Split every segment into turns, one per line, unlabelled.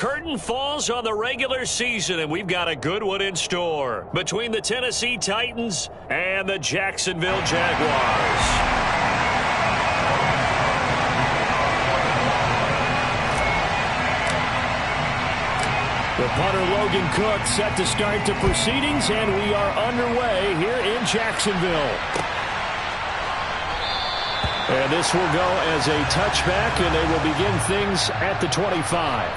Curtain falls on the regular season, and we've got a good one in store between the Tennessee Titans and the Jacksonville Jaguars. The punter Logan Cook set to start the proceedings, and we are underway here in Jacksonville. And this will go as a touchback, and they will begin things at the 25.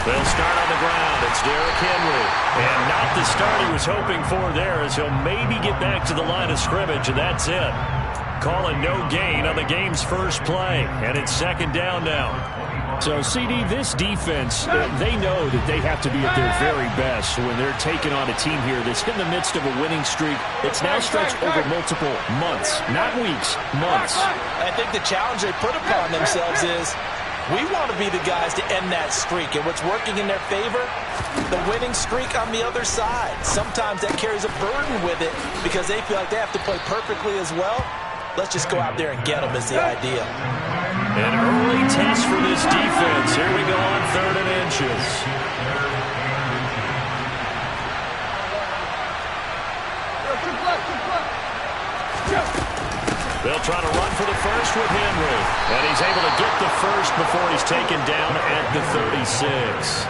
They'll start on the ground. It's Derrick Henry. And not the start he was hoping for there, as he'll maybe get back to the line of scrimmage, and that's it. Calling no gain on the game's first play. And it's second down now.
So, CD, this defense, they know that they have to be at their very best when they're taking on a team here that's in the midst of a winning streak that's now stretched over multiple months, not weeks, months.
I think the challenge they put upon themselves is we want to be the guys to end that streak. And what's working in their favor? The winning streak on the other side. Sometimes that carries a burden with it because they feel like they have to play perfectly as well. Let's just go out there and get them is the idea.
An early test for this defense. Here we go on 3rd and inches. They'll try to run for the first with Henry. And he's able to get the first before he's taken down at the 36.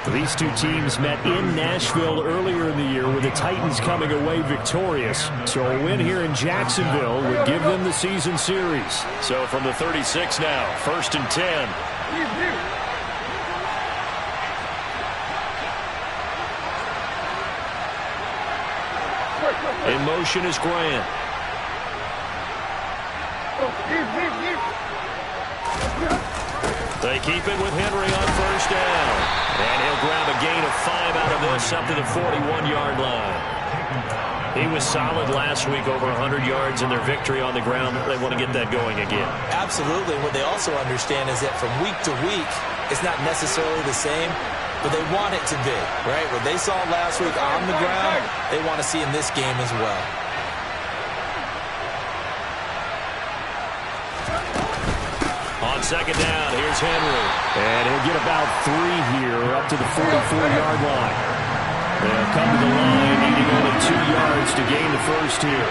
These two teams met in Nashville earlier in the year with the Titans coming away victorious. So a win here in Jacksonville would give them the season series.
So from the 36 now, 1st and 10.
In motion is Grant.
They keep it with Henry on 1st down. And he'll grab a gain of 5 out of this up to the 41-yard line. He was solid last week, over 100 yards in their victory on the ground. They want to get that going again.
Absolutely. What they also understand is that from week to week, it's not necessarily the same, but they want it to be, right? What they saw last week on the ground, they want to see in this game as well.
On 2nd down, here's Henry.
And he'll get about 3 here up to the 44-yard line. They'll come to the line, needing only 2 yards to gain the first here.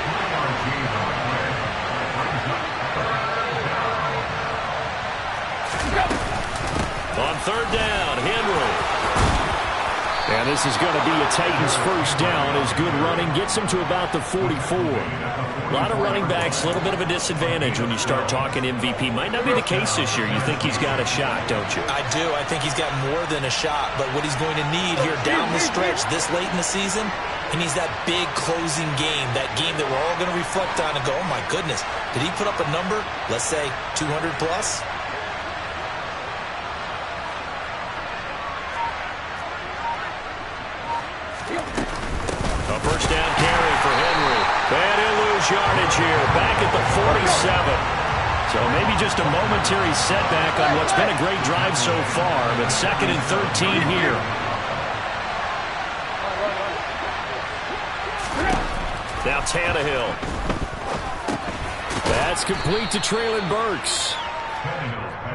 On 3rd down, Henry.
And this is going to be a Titans first down as good running gets him to about the 44.
A lot of running backs, a little bit of a disadvantage when you start talking MVP. Might not be the case this year. You think he's got a shot, don't you?
I do. I think he's got more than a shot. But what he's going to need here down the stretch this late in the season, he needs that big closing game, that game that we're all going to reflect on and go, oh, my goodness, did he put up a number, let's say 200 plus?
A first down carry for Henry. And he'll lose yardage here, back at the 47.
So maybe just a momentary setback on what's been a great drive so far, but 2nd and 13 here.
Now Tannehill.
That's complete to Traylon Burks.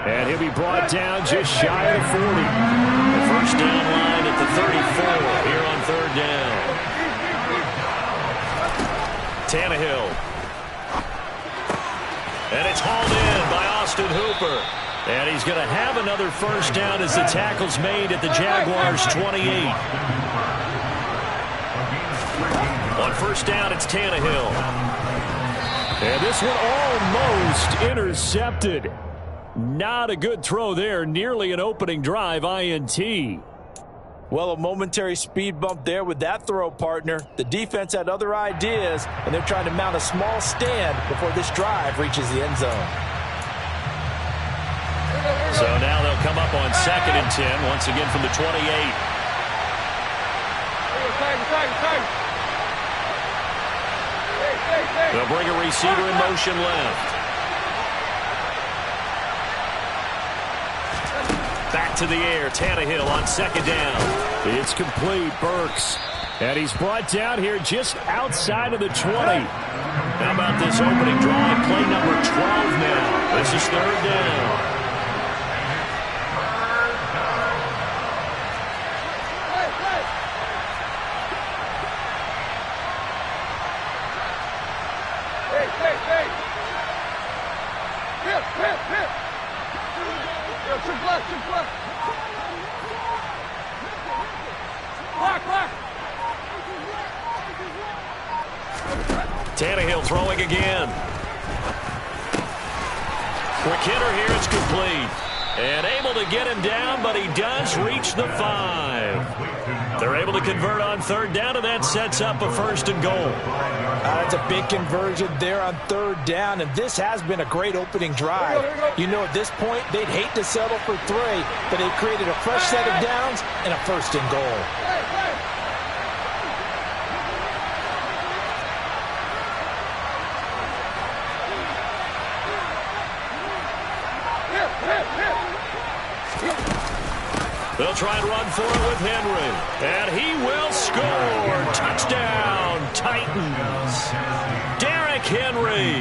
And he'll be brought down just shy of the 40.
The first down line at the 34 here on 3rd down. Tannehill. And it's hauled in by Austin Hooper.
And he's going to have another first down as the tackle's made at the Jaguars' 28.
On 1st down, it's Tannehill.
And this one almost intercepted. Not a good throw there. Nearly an opening drive INT.
Well, a momentary speed bump there with that throw, partner. The defense had other ideas, and they're trying to mount a small stand before this drive reaches the end zone.
So now they'll come up on 2nd and 10, once again from the 28. They'll bring a receiver in motion left. Back to the air, Tannehill on 2nd down.
It's complete, Burks. And he's brought down here just outside of the 20.
How about this opening drive, play number 12 now. This is 3rd down. Tannehill throwing again. Quick hitter here, it's complete. And able to get him down, but he does reach the 5. They're able to convert on 3rd down, and that sets up a 1st and goal.
That's a big conversion there on 3rd down, and this has been a great opening drive. You know, at this point, they'd hate to settle for 3, but they've created a fresh set of downs and a 1st and goal.
They'll try and run for it with Henry. And he will score. Touchdown, Titans. Derrick Henry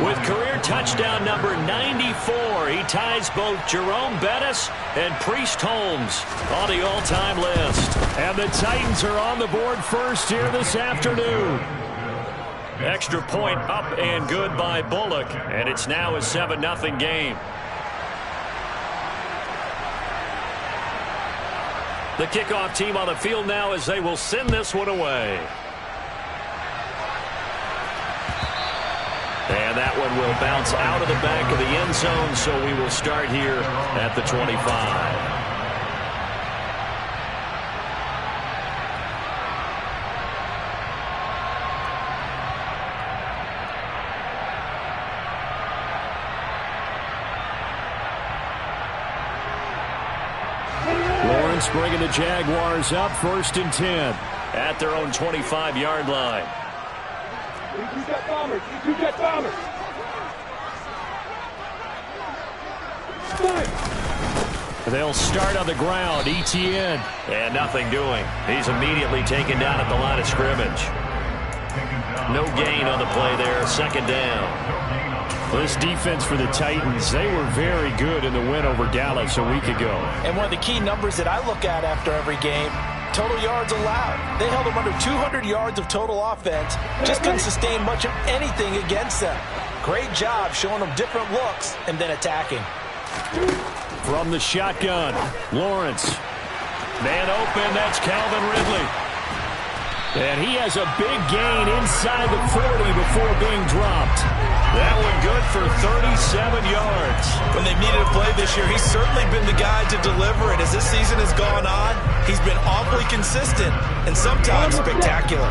with career touchdown number 94. He ties both Jerome Bettis and Priest Holmes on the all-time list.
And the Titans are on the board first here this afternoon.
Extra point up and good by Bullock. And it's now a 7-0 game. The kickoff team on the field now as they will send this one away. And that one will bounce out of the back of the end zone, so we will start here at the 25.
Bringing the Jaguars up 1st and 10
at their own 25-yard line.
They'll start on the ground. ETN.
And nothing doing. He's immediately taken down at the line of scrimmage. No gain on the play there. 2nd down.
This defense for the Titans, they were very good in the win over Dallas a week ago.
And one of the key numbers that I look at after every game, total yards allowed. They held them under 200 yards of total offense. Just couldn't sustain much of anything against them. Great job showing them different looks and then attacking.
From the shotgun, Lawrence.
Man open, that's Calvin Ridley.
And he has a big gain inside the 40 before being dropped.
That one good for 37 yards.
When they've needed a play this year, he's certainly been the guy to deliver it. As this season has gone on, he's been awfully consistent and sometimes spectacular.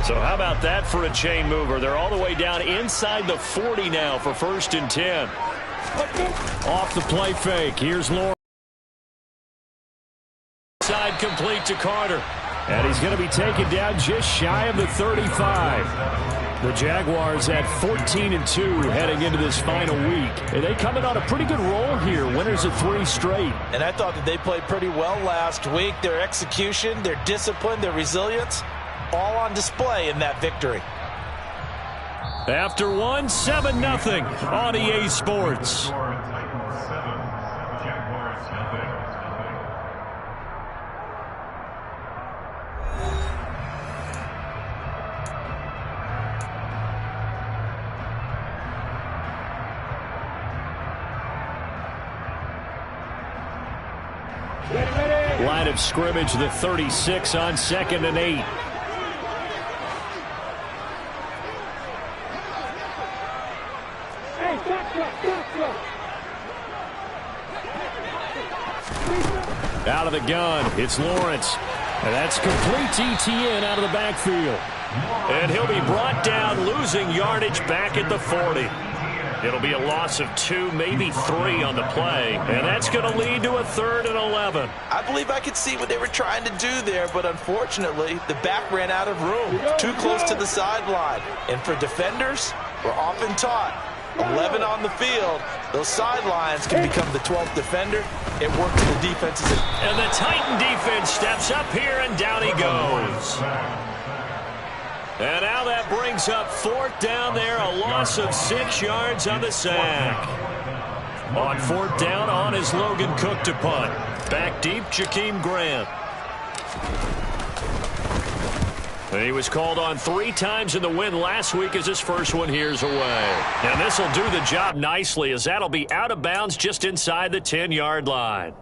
So how about that for a chain mover? They're all the way down inside the 40 now for 1st and 10.
Off the play fake. Here's Lawrence.
Side complete to Carter.
And he's going to be taken down just shy of the 35. The Jaguars at 14-2 heading into this final week. And they come in on a pretty good roll here. Winners of 3 straight.
And I thought that they played pretty well last week. Their execution, their discipline, their resilience, all on display in that victory.
After one, 7-0 on EA Sports. Line of scrimmage, the 36 on 2nd and 8. Out of the gun, it's Lawrence. And that's complete to ETN out of the backfield.
And he'll be brought down, losing yardage back at the 40. It'll be a loss of 2, maybe 3 on the play, and that's going to lead to a 3rd and 11.
I believe I could see what they were trying to do there, but unfortunately, the back ran out of room, too close to the sideline. And for defenders, we're often taught 11 on the field, those sidelines can become the 12th defender. It worked to the defenses.
And the Titan defense steps up here, and down he goes. And now that brings up 4th down there, a loss of 6 yards on the sack. On 4th down, on is Logan Cook to punt. Back deep, Jakeem Grant. And he was called on 3 times in the win last week as his first one here's away. And this will do the job nicely as that'll be out of bounds just inside the 10-yard line.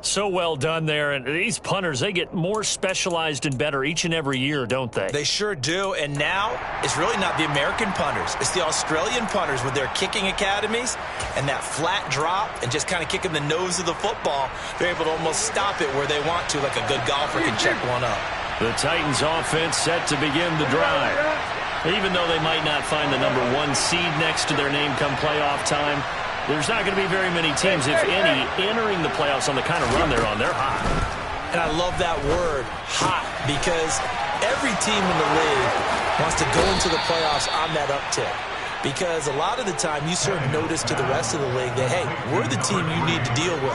So well done there. And these punters, they get more specialized and better each and every year, don't they?
They sure do. And now it's really not the American punters. It's the Australian punters with their kicking academies and that flat drop and just kind of kicking the nose of the football. They're able to almost stop it where they want to, like a good golfer can check one up.
The Titans offense set to begin the drive. Even though they might not find the number 1 seed next to their name come playoff time, there's not going to be very many teams, if any, entering the playoffs on the kind of run they're on. They're hot.
And I love that word, hot, because every team in the league wants to go into the playoffs on that uptick. Because a lot of the time you serve notice to the rest of the league that, hey, we're the team you need to deal with.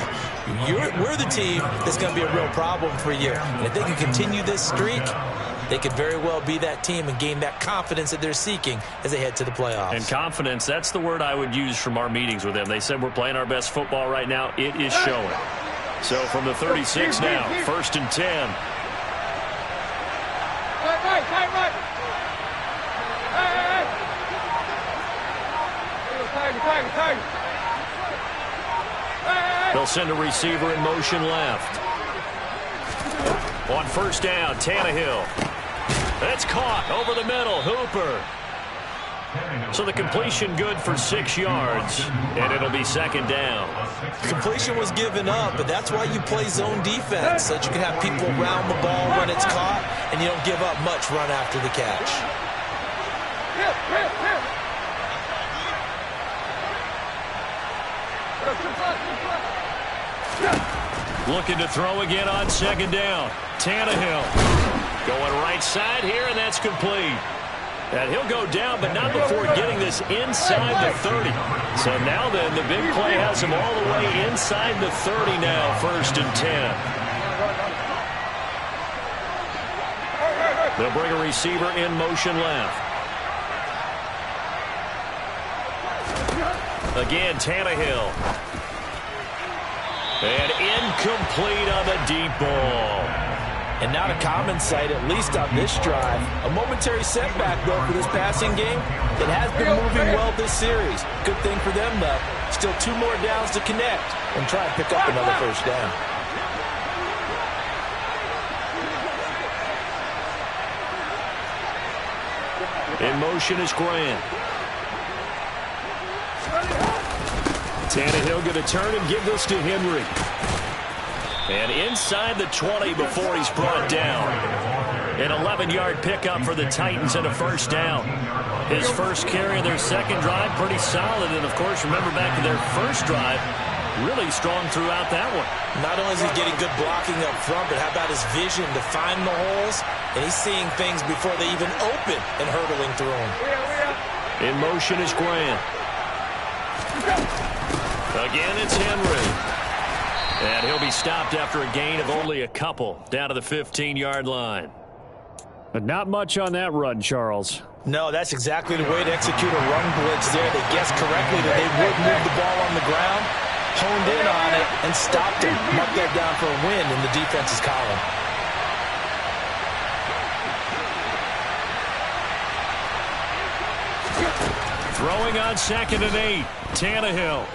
We're the team that's going to be a real problem for you. And if they can continue this streak, they could very well be that team and gain that confidence that they're seeking as they head to the playoffs.
And confidence, that's the word I would use from our meetings with them. They said we're playing our best football right now. It is showing. So from the 36 now, 1st and 10. They'll send a receiver in motion left. On 1st down, Tannehill. That's caught over the middle. Hooper. So the completion good for 6 yards, and it'll be 2nd down.
Completion was given up, but that's why you play zone defense, so that you can have people around the ball when it's caught, and you don't give up much run after the catch.
Looking to throw again on 2nd down. Tannehill going right side here, and that's complete. And he'll go down, but not before getting this inside the 30. So now then, the big play has him all the way inside the 30 now, 1st and 10. They'll bring a receiver in motion left. Again, Tannehill. And incomplete on the deep ball. And not a common sight, at least on this drive. A momentary setback, though, for this passing game. It has been moving well this series. Good thing for them, though. Still 2 more downs to connect and try and pick up another 1st down. In motion is Grant. Tannehill going to turn and give this to Henry. And inside the 20 before he's brought down. An 11-yard pickup for the Titans and a 1st down. His first carry of their 2nd drive, pretty solid. And, of course, remember back to their 1st drive, really strong throughout that one. Not only is he getting good blocking up front, but how about his vision to find the holes? And he's seeing things before they even open and hurdling through them. In motion is Grant. Again, it's Henry. And he'll be stopped after a gain of only a couple down to the 15-yard line. But not much on that run, Charles.
No, that's exactly the way to execute a run blitz there. They guessed correctly that they would move the ball on the ground, honed in on it, and stopped him. Mark that down for a win in the defense's column.
Throwing on 2nd and 8, Tannehill.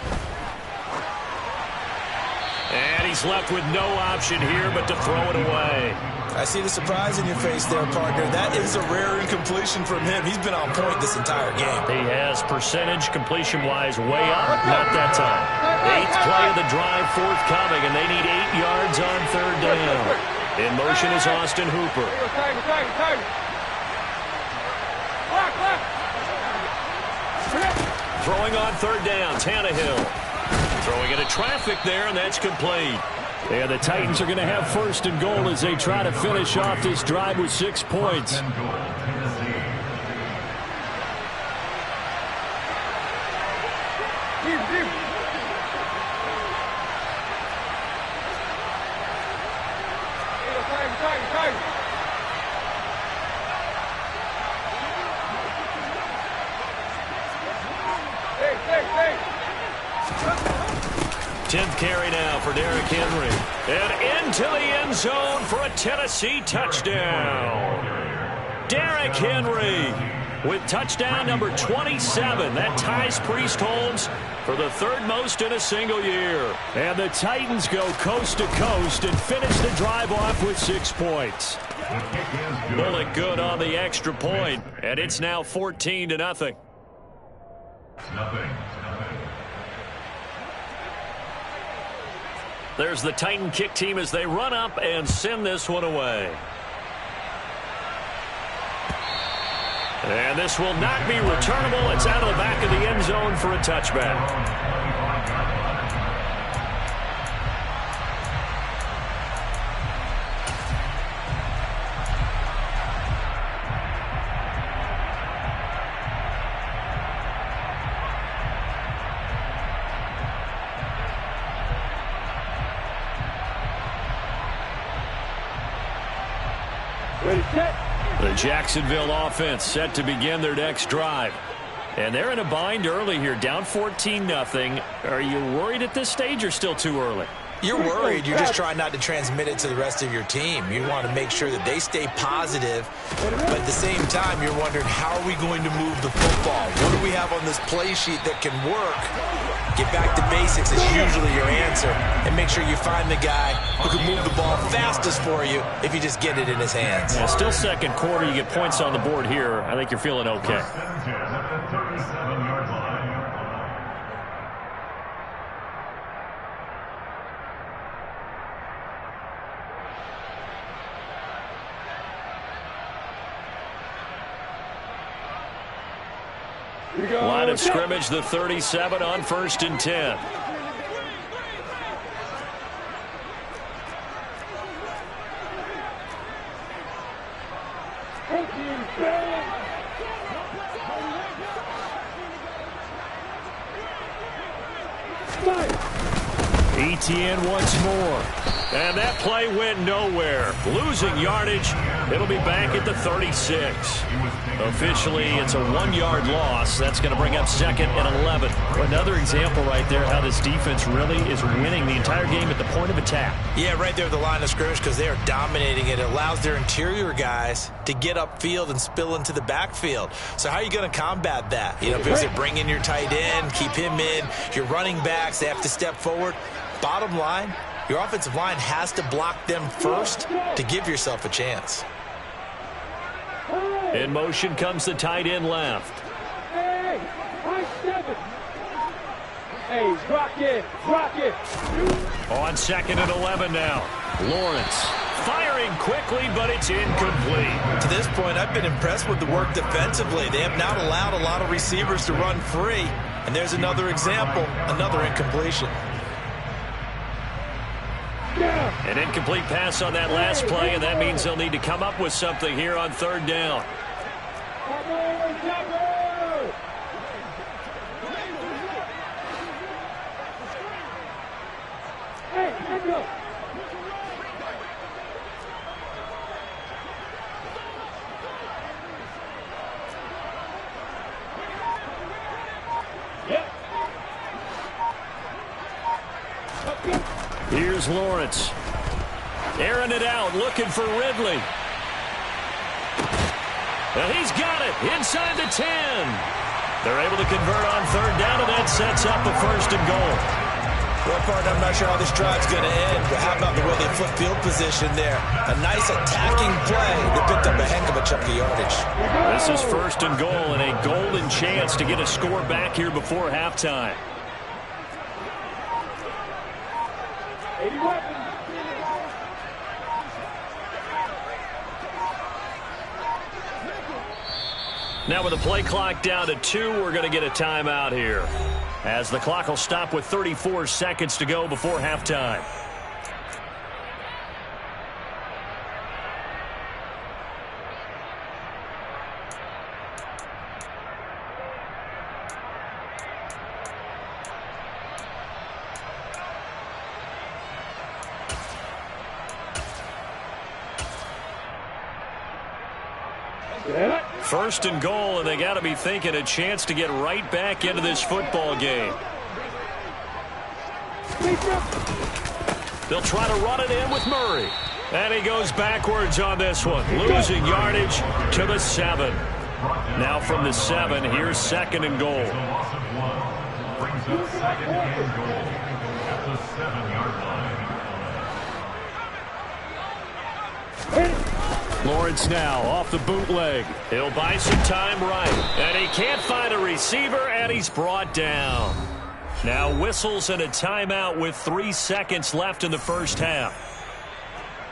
And he's left with no option here but to throw it away. I see the surprise in your face there, partner. That is a rare incompletion from him. He's been on point this entire game. He has percentage completion-wise way up. Not that time. 8th play of the drive forthcoming, and they need 8 yards on 3rd down. In motion is Austin Hooper. Throwing on third down, Tannehill. Throwing into traffic there, and that's complete.
And the Titans are going to have first and goal as they try to finish off this drive with 6 points.
Tenth carry now for Derrick Henry. And into the end zone for a Tennessee touchdown. Derrick Henry with touchdown number 27. That ties Priest Holmes for the third most in a single year.
And the Titans go coast to coast and finish the drive off with 6 points.
Bullet good on the extra point, and it's now 14-0. There's the Titan kick team as they run up and send this one away. And this will not be returnable. It's out of the back of the end zone for a touchback. The Jacksonville offense set to begin their next drive. And they're in a bind early here, down 14-0. Are you worried at this stage or still too early?
You're worried. You're just trying not to transmit it to the rest of your team. You want to make sure that they stay positive. But at the same time, you're wondering, how are we going to move the football? What do we have on this play sheet that can work? Get back to basics is usually your answer. And make sure you find the guy who can move the ball fastest for you if you just get it in his hands.
Yeah, still second quarter. You get points on the board here. I think you're feeling okay.
Line of scrimmage, the 37 on 1st and 10.
ETN once more.
And that play went nowhere. Losing yardage. It'll be back at the 36. Officially, it's a 1-yard loss. That's going to bring up 2nd and 11.
Another example right there how this defense really is winning the entire game at the point of attack.
Yeah, right there at the line of scrimmage, because they are dominating it. It allows their interior guys to get upfield and spill into the backfield. So how are you going to combat that? You know, because they bring in your tight end, keep him in. Your running backs, they have to step forward. Bottom line, your offensive line has to block them first to give yourself a chance.
In motion comes the tight end left.
Hey, 7. Hey, rock it.
On 2nd and 11 now. Lawrence firing quickly, but it's incomplete.
To this point, I've been impressed with the work defensively. They have not allowed a lot of receivers to run free. And there's another example, another incompletion.
An incomplete pass on that last play, and that means they'll need to come up with something here on 3rd down. Here's Lawrence. Airing it out, looking for Ridley. And he's got it inside the 10. They're able to convert on 3rd down, and that sets up a 1st and goal.
Well, partner, I'm not sure how this drive's going to end, but how about the way they flip field position there? A nice attacking play. They picked up a heck of a chunk of yardage.
This is 1st and goal, and a golden chance to get a score back here before halftime. Now with the play clock down to 2, we're going to get a timeout here, as the clock will stop with 34 seconds to go before halftime. First and goal, and they got to be thinking a chance to get right back into this football game. They'll try to run it in with Murray. And he goes backwards on this one, losing yardage to the 7. Now from the 7, here's second and goal.
Brings up second and goal at the 7-yard line.
Lawrence now off the bootleg.
He'll buy some time right. And he can't find a receiver, and he's brought down. Now whistles and a timeout with 3 seconds left in the first half.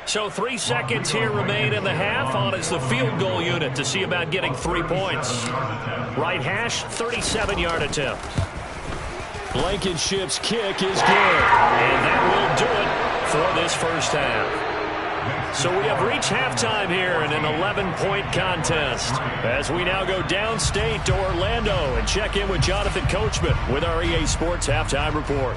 So 3 seconds here remain in the half on as the field goal unit to see about getting 3 points. Right hash, 37-yard attempt.
Blankenship's kick is good.
And that will do it for this first half. So we have reached halftime here in an 11-point contest, as we now go downstate to Orlando and check in with Jonathan Coachman with our EA Sports Halftime Report.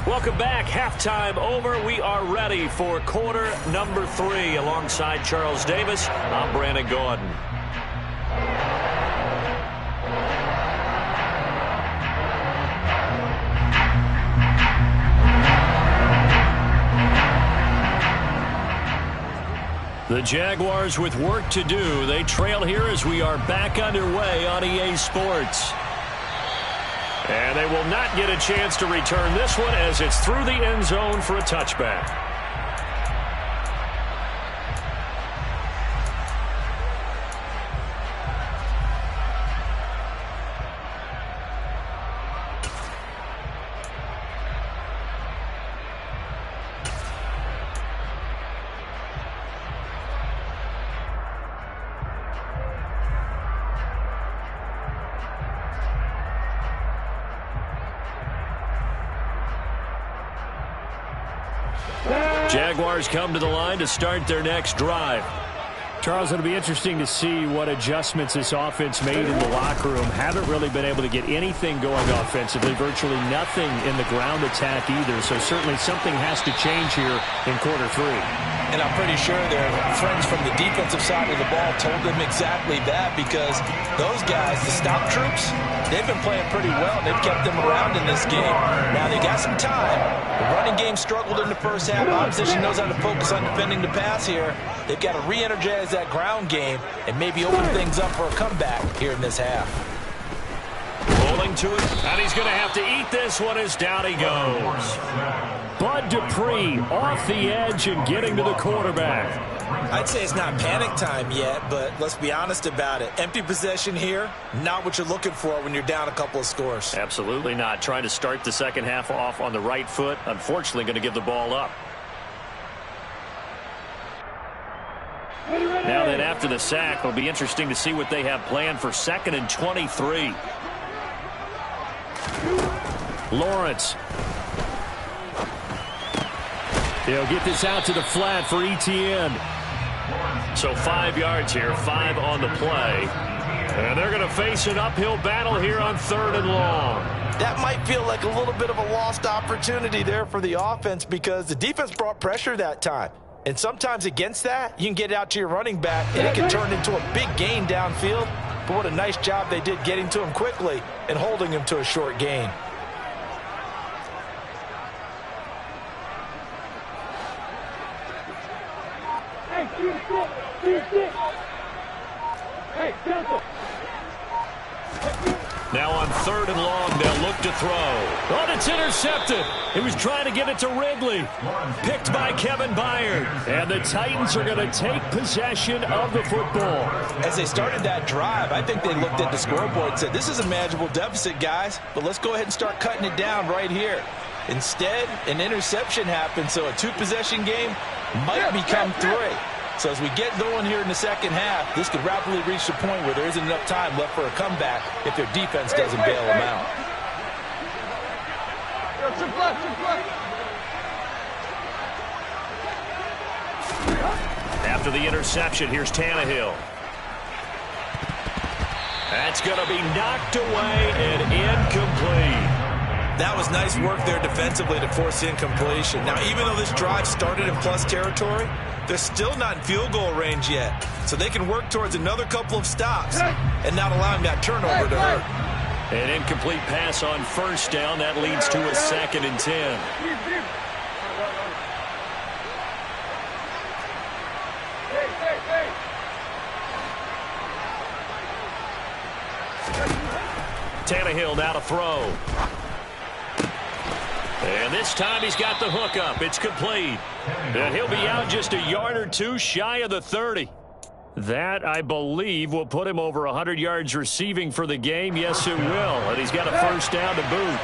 Welcome back. Halftime over. We are ready for quarter number 3 alongside Charles Davis. I'm Brandon Gordon. The Jaguars with work to do. They trail here as we are back underway on EA Sports. And they will not get a chance to return this one as it's through the end zone for a touchback. Jaguars come to the line to start their next drive.
Charles, it'll be interesting to see what adjustments this offense made in the locker room. Haven't really been able to get anything going offensively, virtually nothing in the ground attack either. So certainly something has to change here in quarter 3.
And I'm pretty sure their friends from the defensive side of the ball told them exactly that, because those guys, the stop troops, they've been playing pretty well, and they've kept them around in this game. Now, they got some time. The running game struggled in the first half. Opposition knows how to focus on defending the pass here. They've got to re-energize that ground game and maybe open things up for a comeback here in this half.
Rolling to it, and he's going to have to eat this one as down he goes.
Bud Dupree off the edge and getting to the quarterback.
I'd say it's not panic time yet, but let's be honest about it. Empty possession here, not what you're looking for when you're down a couple of scores.
Absolutely not. Trying to start the second half off on the right foot. Unfortunately, going to give the ball up. Now then, after the sack, it'll be interesting to see what they have planned for 2nd and 23.
Lawrence. He'll get this out to the flat for Etienne.
So 5 yards here, 5 on the play. And they're going to face an uphill battle here on 3rd and long.
That might feel like a little bit of a lost opportunity there for the offense, because the defense brought pressure that time. And sometimes against that, you can get out to your running back, and it can turn into a big gain downfield. But what a nice job they did getting to him quickly and holding him to a short gain.
Now on 3rd and long, they'll look to throw.
Oh, it's intercepted. He was trying to get it to Wrigley. Picked by Kevin Byard. And the Titans are going to take possession of the football.
As they started that drive, I think they looked at the scoreboard and said, this is a manageable deficit, guys, but let's go ahead and start cutting it down right here. Instead, an interception happened, so a two-possession game might become 3. So as we get going here in the second half, this could rapidly reach the point where there isn't enough time left for a comeback if their defense doesn't bail them out.
After the interception, here's Tannehill. That's going to be knocked away and incomplete.
That was nice work there defensively to force incompletion. Now, even though this drive started in plus territory, they're still not in field goal range yet. So they can work towards another couple of stops and not allowing that turnover to hurt.
An incomplete pass on first down. That leads to a 2nd and 10. Tannehill now to throw. And this time he's got the hook up. It's complete. And he'll be out just a yard or 2 shy of the 30. That, I believe, will put him over 100 yards receiving for the game. Yes, it will. And he's got a first down to boot.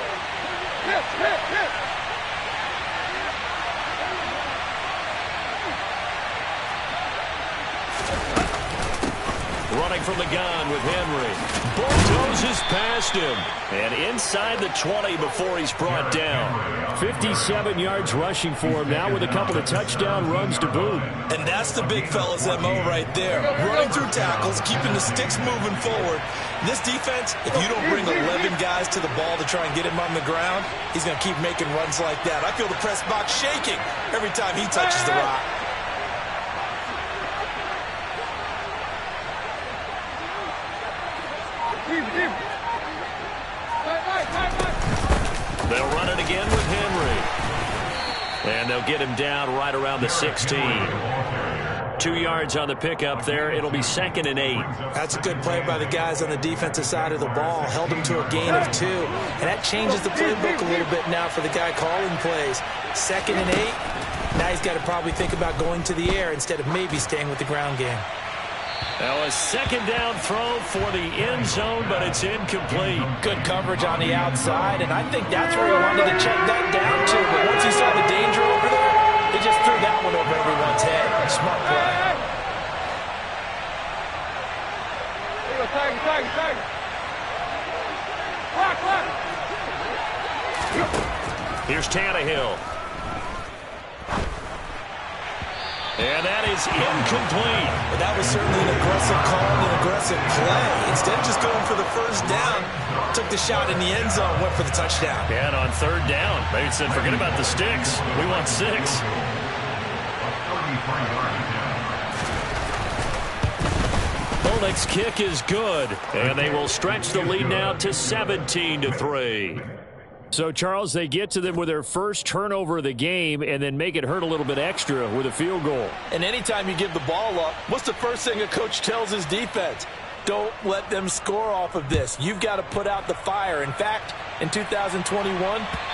Running from the gun with Henry. Bulldozes past him. And inside the 20 before he's brought down.
57 yards rushing for him now with a couple of touchdown runs to boot.
And that's the big fella's MO right there. Running through tackles, keeping the sticks moving forward. This defense, if you don't bring 11 guys to the ball to try and get him on the ground, he's going to keep making runs like that. I feel the press box shaking every time he touches the rock.
They'll run it again with Henry. And they'll get him down right around the 16. 2 yards on the pickup there. It'll be 2nd and 8.
That's a good play by the guys on the defensive side of the ball. Held him to a gain of 2. And that changes the playbook a little bit now for the guy calling plays. 2nd and 8. Now he's got to probably think about going to the air instead of maybe staying with the ground game.
Now a 2nd down throw for the end zone, but it's incomplete.
Good coverage on the outside, and I think that's where he wanted to check that down to. But once he saw the danger over there, he just threw that one over everyone's head. Smart play.
Here's Tannehill. And that is incomplete.
But that was certainly an aggressive call and an aggressive play. Instead of just going for the first down, took the shot in the end zone, went for the touchdown.
And on 3rd down, they said, forget about the sticks. We want 6. Bolnick's kick is good. And they will stretch the lead now to 17-3.
So, Charles, they get to them with their first turnover of the game and then make it hurt a little bit extra with a field goal.
And anytime you give the ball up, what's the first thing a coach tells his defense? Don't let them score off of this. You've got to put out the fire. In fact, in 2021,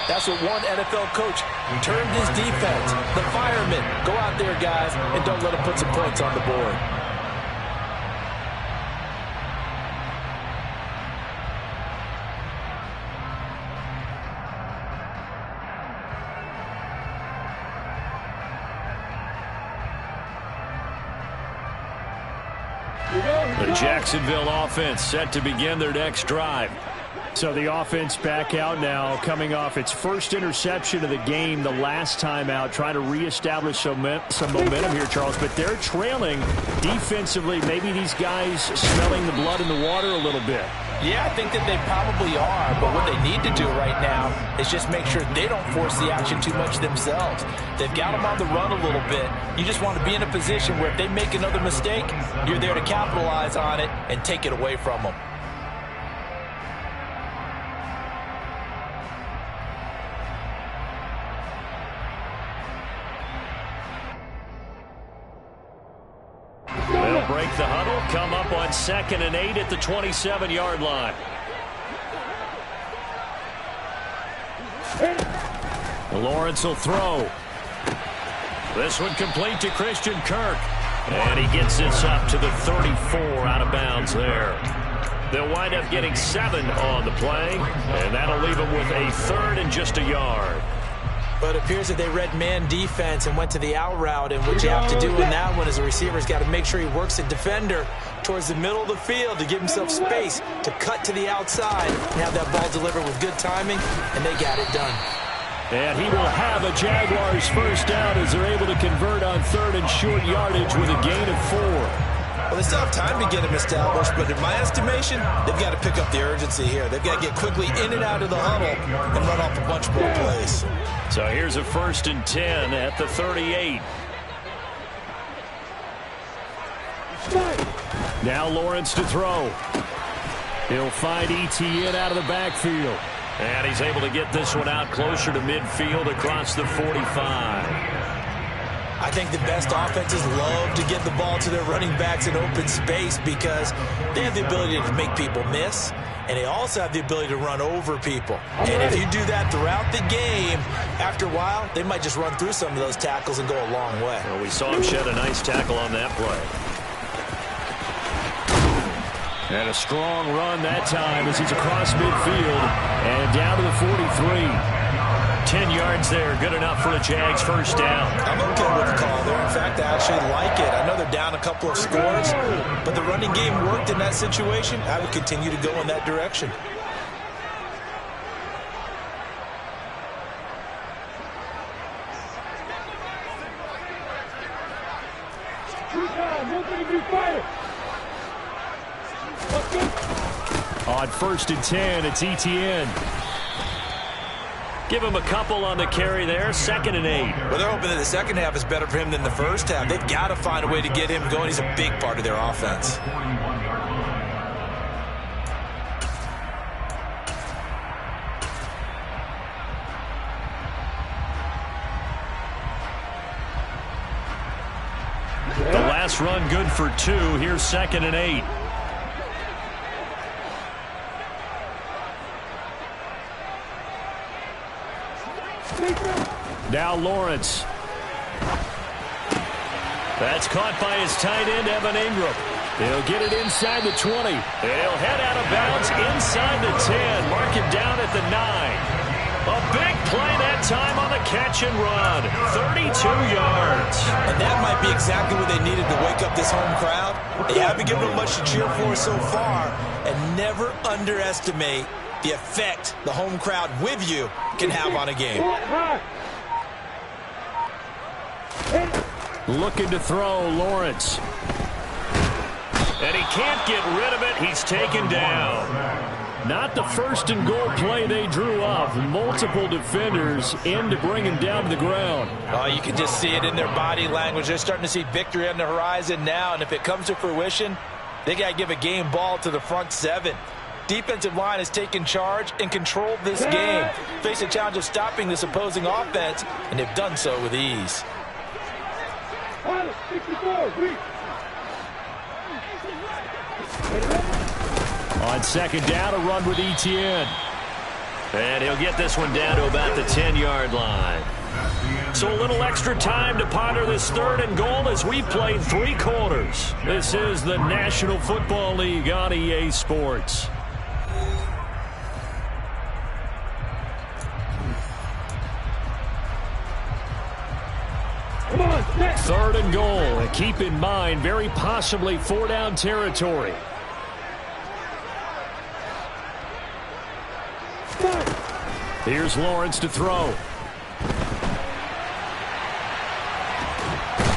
that's what one NFL coach termed his defense. The firemen. Go out there, guys, and don't let them put some points on the board.
The Jacksonville offense set to begin their next drive.
So the offense back out now, coming off its first interception of the game the last time out, trying to reestablish some momentum here, Charles. But they're trailing defensively. Maybe these guys smelling the blood in the water a little bit.
Yeah, I think that they probably are, but what they need to do right now is just make sure they don't force the action too much themselves. They've got them on the run a little bit. You just want to be in a position where if they make another mistake, you're there to capitalize on it and take it away from them.
They'll break the huddle, come up on 2nd and 8 at the 27-yard line. Lawrence will throw. This one complete to Christian Kirk. And he gets this up to the 34 out of bounds there. They'll wind up getting 7 on the play, and that'll leave them with a 3rd and just a yard.
But it appears that they read man defense and went to the out route, and what you have to do in that one is the receiver's got to make sure he works the defender towards the middle of the field to give himself space to cut to the outside and have that ball delivered with good timing, and they got it done.
And he will have a Jaguars first down as they're able to convert on 3rd and short yardage with a gain of 4.
Well, they still have time to get him established, but in my estimation, they've got to pick up the urgency here. They've got to get quickly in and out of the huddle and run off a bunch more plays.
So here's a 1st and 10 at the 38.
Now Lawrence to throw. He'll find Etienne out of the backfield.
And he's able to get this one out closer to midfield across the 45.
I think the best offenses love to get the ball to their running backs in open space because they have the ability to make people miss, and they also have the ability to run over people. And if you do that throughout the game, after a while, they might just run through some of those tackles and go a long way.
Well, we saw him shed a nice tackle on that play.
And a strong run that time as he's across midfield and down to the 43.
10 yards there, good enough for a Jags first down.
I'm okay with the call there. In fact, I actually like it. I know they're down a couple of scores, but the running game worked in that situation. I would continue to go in that direction.
On 1st and 10, it's Etienne.
Give him a couple on the carry there. 2nd and 8.
Well, they're hoping that the second half is better for him than the first half. They've got to find a way to get him going. He's a big part of their offense.
The last run good for 2. Here's 2nd and 8.
Now Lawrence.
That's caught by his tight end, Evan Ingram.
They'll get it inside the 20.
They'll head out of bounds inside the 10. Mark him down at the 9. A big play that time on the catch and run. 32 yards.
And that might be exactly what they needed to wake up this home crowd. They haven't given them much to cheer for so far. And never underestimate the effect the home crowd with you can have on a game.
Looking to throw, Lawrence.
And he can't get rid of it. He's taken down.
Not the 1st and goal play they drew up. Multiple defenders in to bring him down to the ground.
Oh, you can just see it in their body language. They're starting to see victory on the horizon now, and if it comes to fruition, they got to give a game ball to the front 7. Defensive line has taken charge and controlled this game. Face a challenge of stopping this opposing offense, and they've done so with ease.
On 2nd down, a run with Etienne.
And he'll get this one down to about the 10-yard line. So a little extra time to ponder this 3rd and goal as we played 3 quarters.
This is the National Football League on EA Sports.
Come on,
3rd and goal. And keep in mind, very possibly 4-down territory. Here's Lawrence to throw.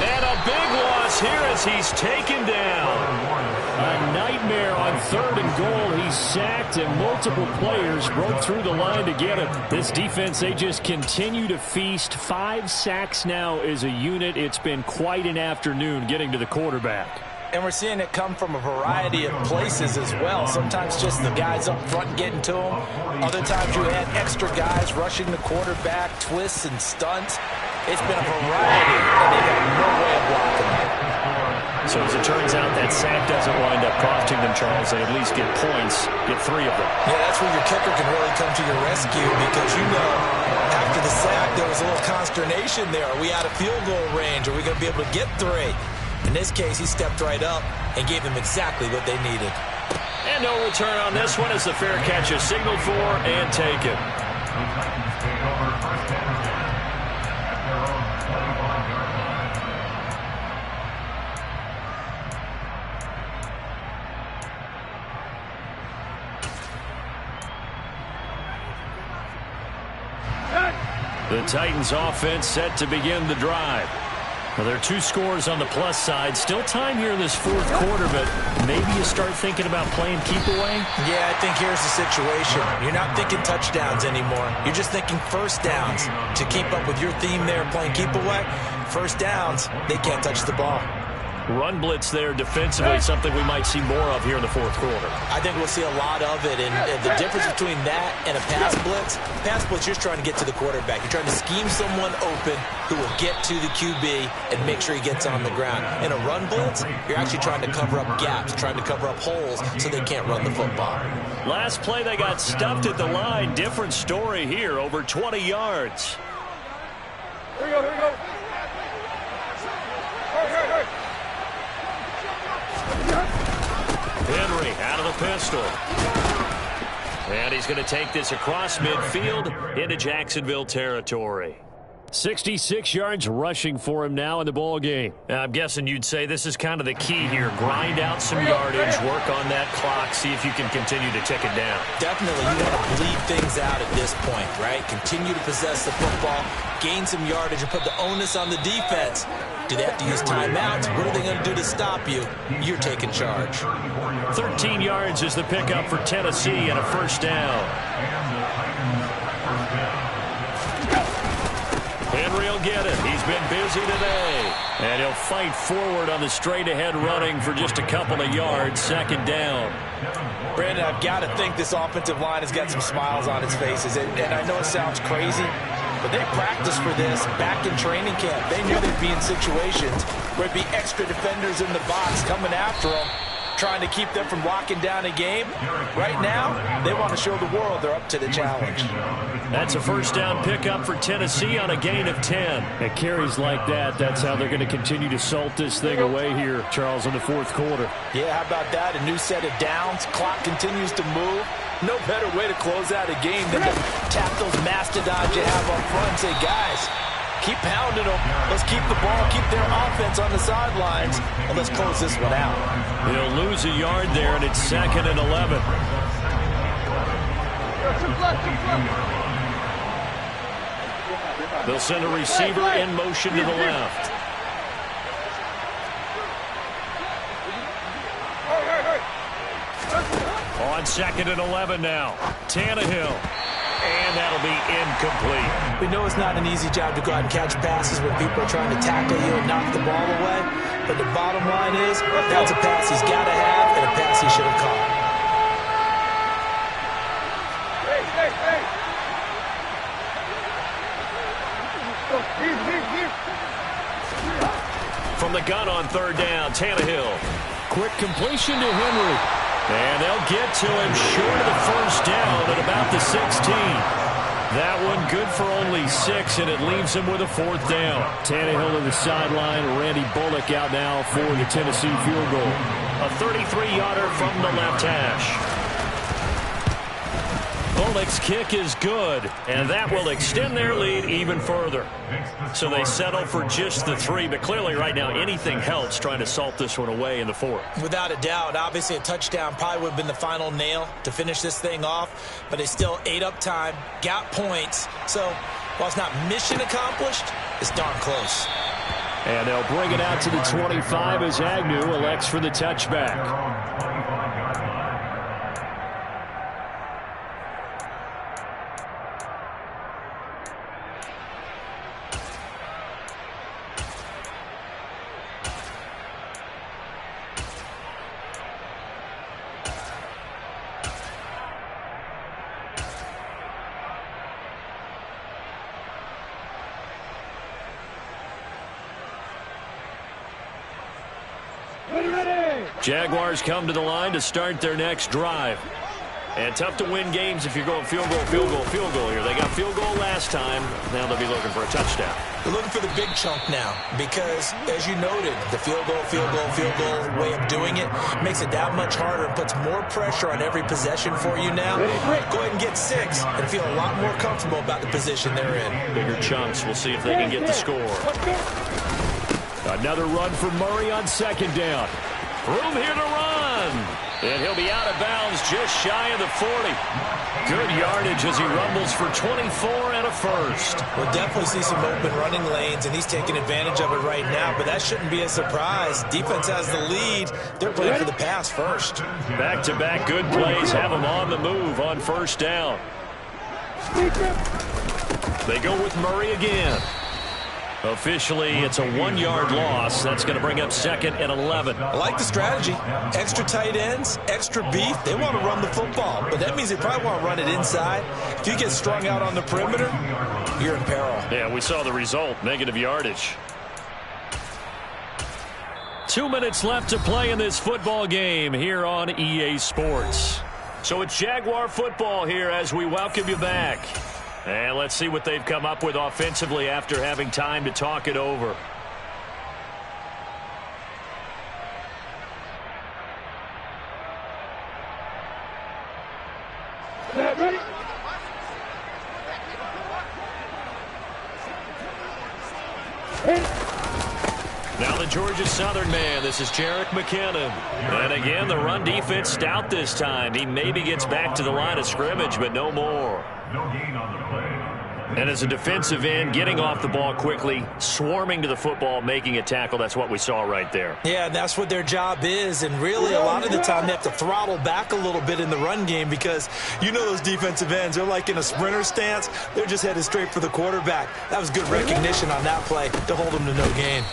And a big loss here as he's taken down.
A nightmare on 3rd and goal. He's sacked and multiple players broke through the line to get him. This defense, they just continue to feast. 5 sacks now as a unit. It's been quite an afternoon getting to the quarterback.
And we're seeing it come from a variety of places as well. Sometimes just the guys up front getting to him. Other times you had extra guys rushing the quarterback, twists and stunts. It's been a variety, and they've got no way of blocking it.
So as it turns out, that sack doesn't wind up costing them, Charles. They at least get points, get 3 of them.
Yeah, that's where your kicker can really come to your rescue because, you know, after the sack, there was a little consternation there. Are we out of field goal range? Are we going to be able to get 3? In this case, he stepped right up and gave them exactly what they needed.
And no return on this one as the fair catch is signaled for and taken.
The Titans take over first down at their own 25-yard line.
The Titans offense set to begin the drive. Well, there are 2 scores on the plus side. Still time here in this fourth quarter, but maybe you start thinking about playing keep away?
Yeah, I think here's the situation. You're not thinking touchdowns anymore. You're just thinking first downs. To keep up with your theme there, playing keep away, first downs, they can't touch the ball.
Run blitz there defensively, something we might see more of here in the fourth quarter.
I think we'll see a lot of it, and the difference between that and a pass blitz, you're trying to get to the quarterback. You're trying to scheme someone open who will get to the QB and make sure he gets on the ground. In a run blitz, you're actually trying to cover up gaps, trying to cover up holes so they can't run the football.
Last play, they got stuffed at the line. Different story here, over 20 yards.
Here we go, here we go.
Henry out of the pistol. And he's going to take this across midfield into Jacksonville territory. 66 yards rushing for him now in the ball game. I'm guessing you'd say this is kind of the key here. Grind out some yardage, work on that clock, see if you can continue to tick it down.
Definitely, you want to bleed things out at this point, right? Continue to possess the football, gain some yardage, and put the onus on the defense. Do they have to use timeouts? What are they going to do to stop you? You're taking charge.
13 yards is the pickup for Tennessee and a first down. Henry will get it. He's been busy today. And he'll fight forward on the straight-ahead running for just a couple of yards. Second down.
Brandon, I've got to think this offensive line has got some smiles on its faces. And I know it sounds crazy, but they practiced for this back in training camp. They knew they'd be in situations where there'd be extra defenders in the box coming after them, trying to keep them from locking down a game. Right now, they want to show the world they're up to the challenge.
That's a first down pickup for Tennessee on a gain of 10.
At carries like that, that's how they're going to continue to salt this thing away here, Charles, in the fourth quarter.
Yeah, how about that? A new set of downs. Clock continues to move. No better way to close out a game than to tap those mastodons you have up front and say, guys, keep pounding them. Let's keep the ball, keep their offense on the sidelines, and let's close this one out.
He'll lose a yard there, and it's 2nd and 11. They'll send a receiver in motion to the left. On 2nd and 11 now. Tannehill. And that'll be incomplete.
We know it's not an easy job to go out and catch passes when people are trying to tackle you and knock the ball away. But the bottom line is, that's a pass he's got to have and a pass he should have caught.
From the gun on 3rd down, Tannehill. Quick completion to Henry. And they'll get to him short of the first down at about the 16. That one good for only 6, and it leaves him with a 4th down.
Tannehill to the sideline. Randy Bullock out now for the Tennessee field goal.
A 33-yarder from the left hash. Bullock's kick is good, and that will extend their lead even further. So they settle for just the 3, but clearly right now anything helps trying to salt this one away in the 4th.
Without a doubt, obviously a touchdown probably would have been the final nail to finish this thing off, but they still ate up time, got points. So while it's not mission accomplished, it's darn close.
And they'll bring it out to the 25 as Agnew elects for the touchback.
Jaguars come to the line to start their next drive. And tough to win games if you're going field goal, field goal, field goal here. They got field goal last time. Now they'll be looking for a touchdown.
They're looking for the big chunk now because, as you noted, the field goal way of doing it makes it that much harder and puts more pressure on every possession for you now. Go ahead and get 6 and feel a lot more comfortable about the position they're in.
Bigger chunks. We'll see if they can get the score.
Another run for Murray on second down.
Room here to run. And he'll be out of bounds just shy of the 40. Good yardage as he rumbles for 24 and a first.
We'll definitely see some open running lanes, and he's taking advantage of it right now, but that shouldn't be a surprise. Defense has the lead. They're playing for the pass first.
Back-to-back good plays have them on the move on first down. They go with Murray again. Officially, it's a 1-yard loss. That's going to bring up 2nd and 11.
I like the strategy. Extra tight ends, extra beef. They want to run the football, but that means they probably want to run it inside. If you get strung out on the perimeter, you're in peril.
Yeah, we saw the result, negative yardage.
2 minutes left to play in this football game here on EA Sports.
So it's Jaguar football here as we welcome you back. And let's see what they've come up with offensively after having time to talk it over.
Ready?
Now the Georgia Southern man. This is Jerick McKinnon. And again, the run defense stout this time. He maybe gets back to the line of scrimmage, but no more.
No gain on the play.
And as a defensive end, getting off the ball quickly, swarming to the football, making a tackle, that's what we saw right there.
Yeah, that's what their job is, and really a lot of the time they have to throttle back a little bit in the run game because you know those defensive ends, they're like in a sprinter stance. They're just headed straight for the quarterback. That was good recognition on that play to hold them to no gain.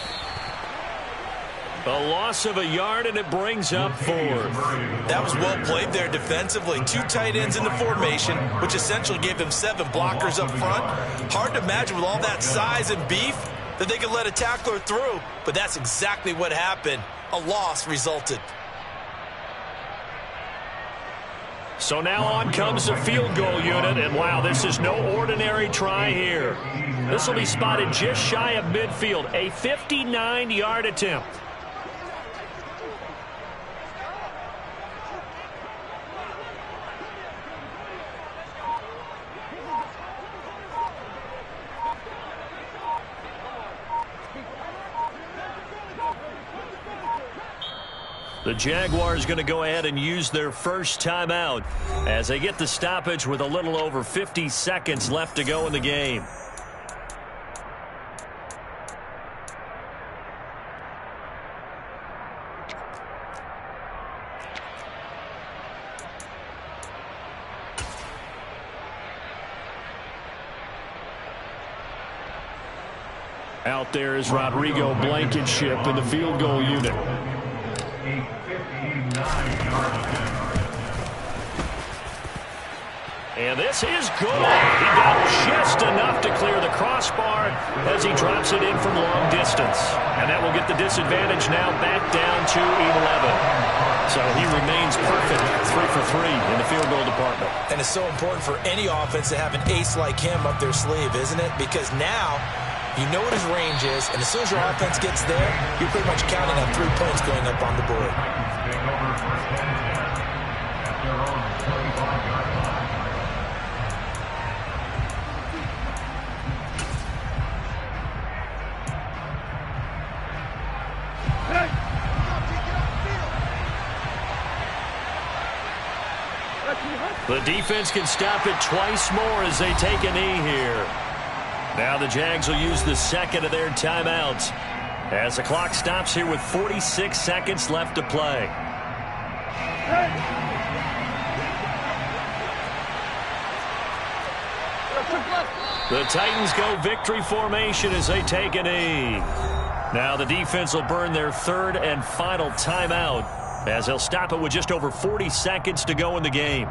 A loss of a yard, and it brings up 4th.
That was well played there defensively. 2 tight ends in the formation, which essentially gave them 7 blockers up front. Hard to imagine with all that size and beef that they could let a tackler through, but that's exactly what happened. A loss resulted.
So now on comes the field goal unit, and wow, this is no ordinary try here. This will be spotted just shy of midfield, a 59-yard attempt. The Jaguars going to go ahead and use their first timeout as they get the stoppage with a little over 50 seconds left to go in the game.
Out there is Rodrigo Blankenship in the field goal unit.
And this is good. He got just enough to clear the crossbar as he drops it in from long distance. And that will get the disadvantage now back down to 11. So he remains perfect, 3 for 3 in the field goal department.
And it's so important for any offense to have an ace like him up their sleeve, isn't it? Because now you know what his range is, and as soon as your offense gets there, you're pretty much counting on 3 points going up on the board.
Take over first and 10 at their own 35-yard line.
The defense can stop it twice more as they take a knee here. Now the Jags will use the second of their timeouts as the clock stops here with 46 seconds left to play. The Titans go victory formation as they take a knee. Now the defense will burn their third and final timeout as they'll stop it with just over 40 seconds to go in the game.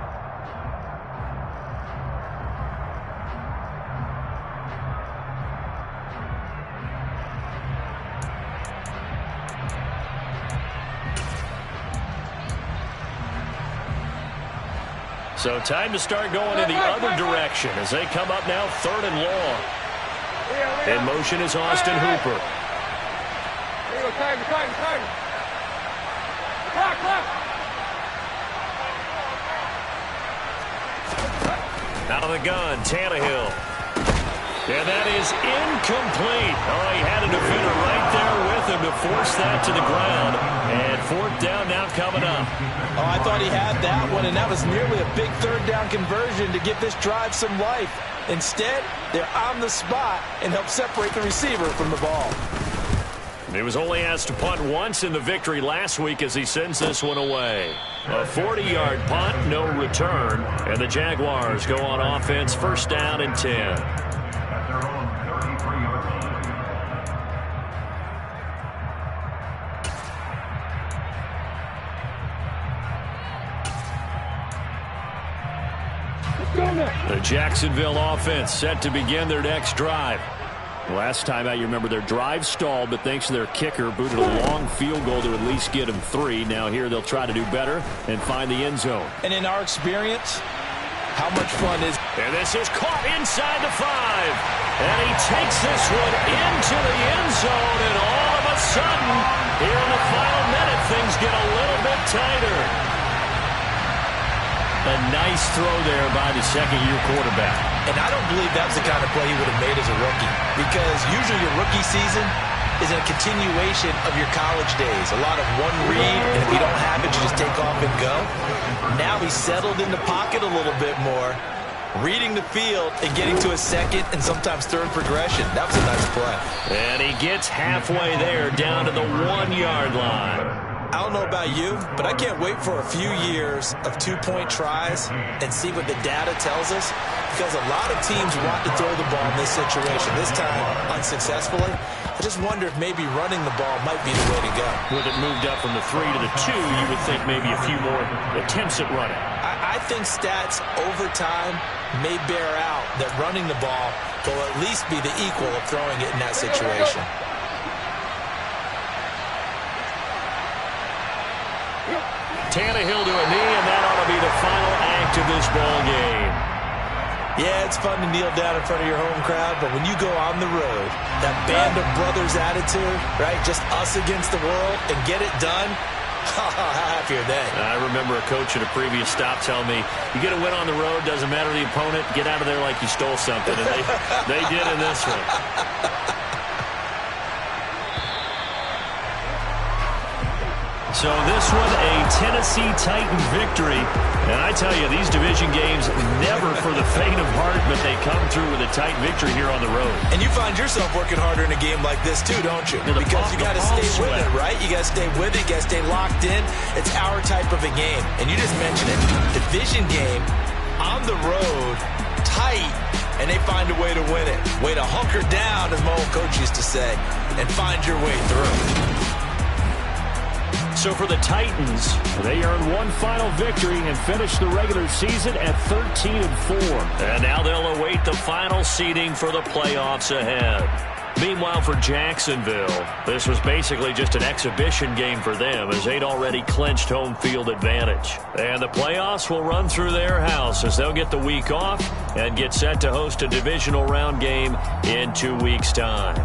So time to start going in the other direction as they come up now 3rd and long. In motion is Austin Hooper.
There you go, Tiger. Clock.
Out of the gun, Tannehill. And that is incomplete. Oh, he had a defender right there with him to force that to the ground. And 4th down now coming up.
Oh, I thought he had that one, and that was nearly a big 3rd down conversion to give this drive some life. Instead, they're on the spot and help separate the receiver from the ball.
He was only asked to punt once in the victory last week as he sends this one away. A 40-yard punt, no return, and the Jaguars go on offense, 1st down and 10.
At their own 33-yard line.
The Jacksonville offense set to begin their next drive. Last time out, you remember their drive stalled, but thanks to their kicker, booted a long field goal to at least get them 3. Now here they'll try to do better and find the end zone.
And in our experience, how much fun is...
And this is caught inside the 5. And he takes this one into the end zone, and all of a sudden, here in the final minute, things get a little bit tighter. A nice throw there by the second-year quarterback.
And I don't believe that was the kind of play he would have made as a rookie, because usually your rookie season is a continuation of your college days. A lot of one read, and if you don't have it, you just take off and go. Now he's settled in the pocket a little bit more, reading the field and getting to a 2nd and sometimes 3rd progression. That was a nice play.
And he gets halfway there, down to the 1-yard line.
I don't know about you, but I can't wait for a few years of 2-point tries and see what the data tells us, because a lot of teams want to throw the ball in this situation. This time, unsuccessfully. I just wonder if maybe running the ball might be the way to go.
With it moved up from the 3 to the 2, you would think maybe a few more attempts at running.
I think stats over time may bear out that running the ball will at least be the equal of throwing it in that situation.
Tannehill to a knee, and that ought to be the final act of this ball game.
Yeah, it's fun to kneel down in front of your home crowd, but when you go on the road, that band of brothers attitude, right, just us against the world, and get it done, how happy are they?
I remember a coach at a previous stop telling me, you get a win on the road, doesn't matter the opponent, get out of there like you stole something, and they did in this one. So this one, a Tennessee Titan victory. And I tell you, these division games, never for the faint of heart, but they come through with a tight victory here on the road.
And you find yourself working harder in a game like this too, don't you? Because you got to stay with it, right? You got to stay with it. You got to stay locked in. It's our type of a game. And you just mentioned it. Division game, on the road, tight, and they find a way to win it. Way to hunker down, as my old coach used to say, and find your way through.
So for the Titans, they earn one final victory and finish the regular season at 13-4. And now they'll await the final seeding for the playoffs ahead. Meanwhile, for Jacksonville, this was basically just an exhibition game for them as they'd already clinched home field advantage. And the playoffs will run through their house as they'll get the week off and get set to host a divisional round game in 2 weeks' time.